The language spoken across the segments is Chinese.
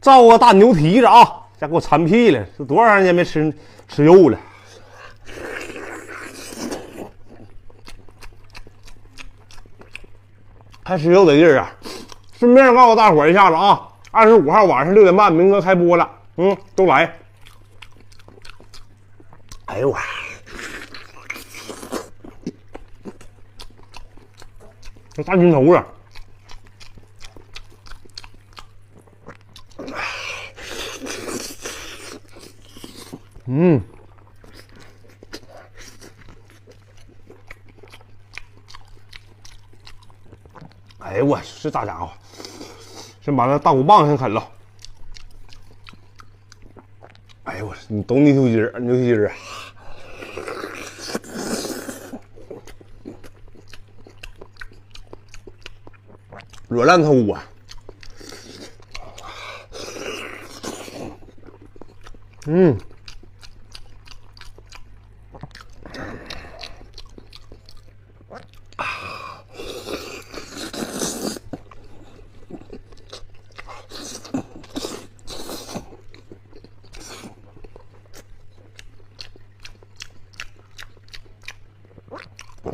造个大牛蹄子啊！再给我馋屁了，这多长时间没吃肉了？还吃肉得劲儿啊！顺便告诉大伙儿一下子啊，25号晚上6点半，明哥开播了，都来。哎呦我，这大筋头啊！哎呦我，这大家伙，先把那大骨棒先啃了。哎呦我，你懂牛蹄筋儿啊！软烂透啊！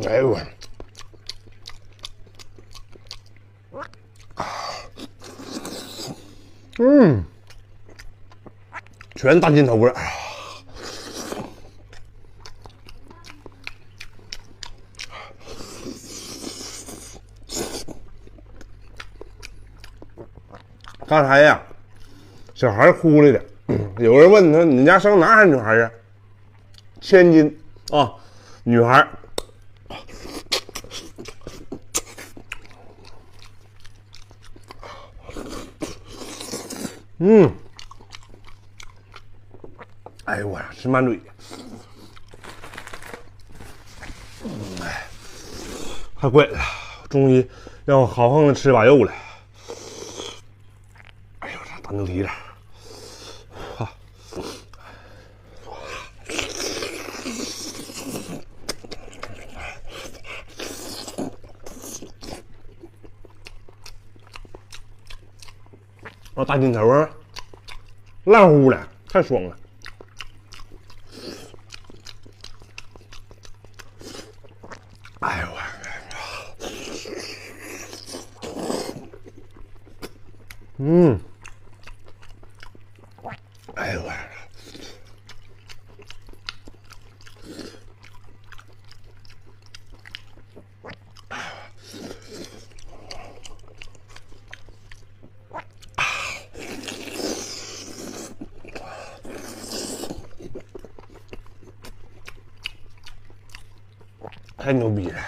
哎呦我，全大筋头了。刚才呀，小孩哭来的，有人问他：“你家生男孩女孩啊？”千金啊，女孩。哎呦我呀，吃满嘴。太贵了，终于让我好好的吃把肉了。哎呦，这大牛蹄子，大筋头啊，烂乎了，太爽了。哎呦我，哎呦我，太牛逼了！